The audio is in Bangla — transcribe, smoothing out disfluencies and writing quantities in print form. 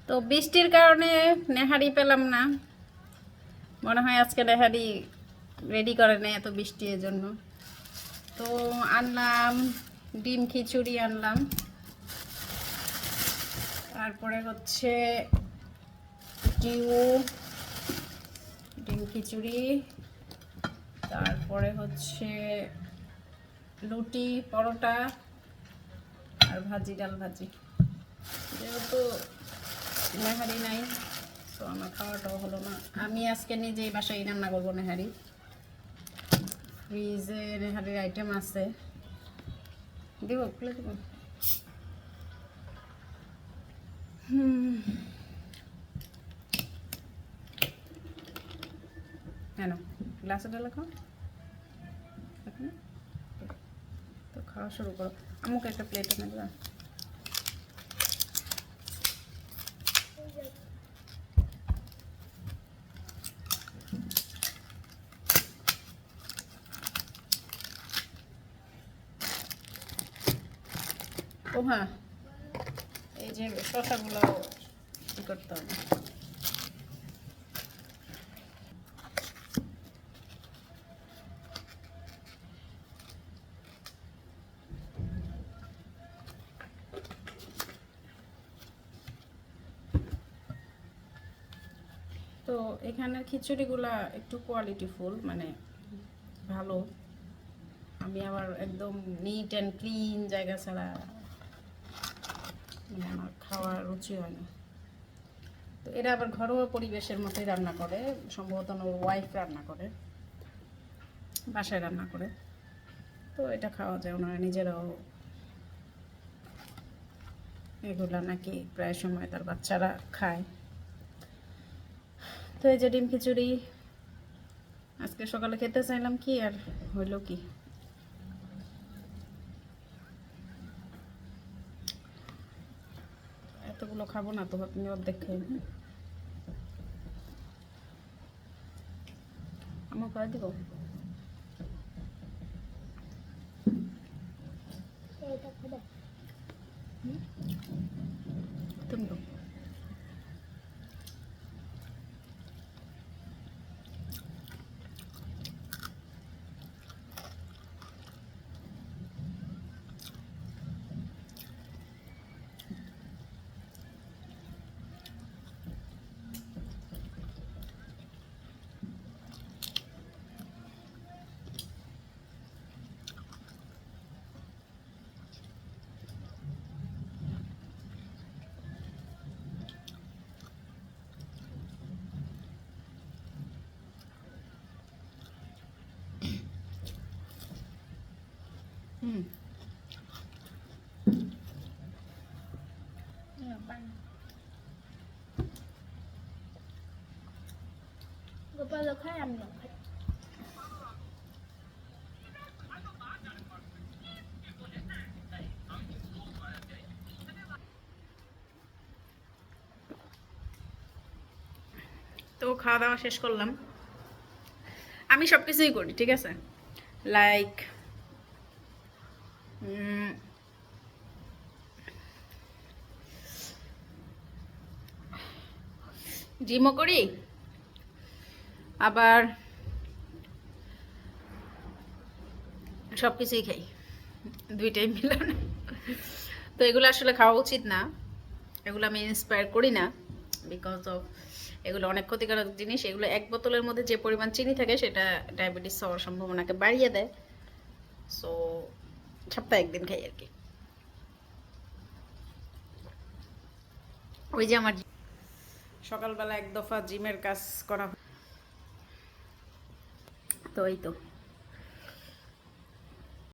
তো বৃষ্টির কারণে নেহারি পেলাম না, মনে হয় আজকে নেহারি রেডি করে নেই এত বৃষ্টির জন্য। তো আনলাম ডিম খিচুড়ি আনলাম, তারপরে হচ্ছে ডিম খিচুড়ি, তারপরে হচ্ছে রুটি পরোটা আর ভাজি, ডাল ভাজি। যেহেতু নেহারি নাই তো আমার খাওয়াটাও হলো না। আমি আজকে নিজেই বাসায় রান্না করবো নেহারি। ফ্রিজে নেহারির আইটেম আছে, দিব খুলে দেব। কেন গ্লাসে ঢালা খাও, তো খাওয়া শুরু করো। আমাকে একটা প্লেট এনে দেবা। ও হ্যাঁ, এই যে শসাগুলো করতে হবে। তো এখানের খিচুড়িগুলা একটু কোয়ালিটিফুল, মানে ভালো। আমি আবার একদম নিট অ্যান্ড ক্লিন জায়গা ছাড়া মানে আমার খাওয়ার রুচি হয় না। তো এরা আবার ঘরোয়া পরিবেশের মতোই রান্না করে, সম্ভবত ওর ওয়াইফ রান্না করে, বাসায় রান্না করে। তো এটা খাওয়া যায়, ওনারা নিজেরাও এগুলা নাকি প্রায় সময় তার বাচ্চারা খায়। তো এই যে ডিম খিচুড়ি আজকে সকালে খেতে চাইলাম, কি আর হইল কি। এতগুলো খাবো না তো, আপনি অর্ধেক খাইবেন। আমার খাওয়া দিব তুমি তো। গোপাল খায়, আমি খাই। তো খাওয়া দাওয়া শেষ করলাম। আমি সব কিছুই করি, ঠিক আছে, লাইক জিমও করি, আবার সব কিছুই খাই, দুইটাই মিলানো। তো এগুলো আসলে খাওয়া উচিত না, এগুলো আমি ইন্সপায়ার করি না, বিকজ অফ এগুলো অনেক ক্ষতিকারক জিনিস। এগুলো এক বোতলের মধ্যে যে পরিমাণ চিনি থাকে সেটা ডায়াবেটিস হওয়ার সম্ভাবনাকে বাড়িয়ে দেয়। সো সপ্তাহে একদিন খাই আর কি। ওই যে আমার সকালবেলা এক দফা জিমের কাজ করা, তো এই তো।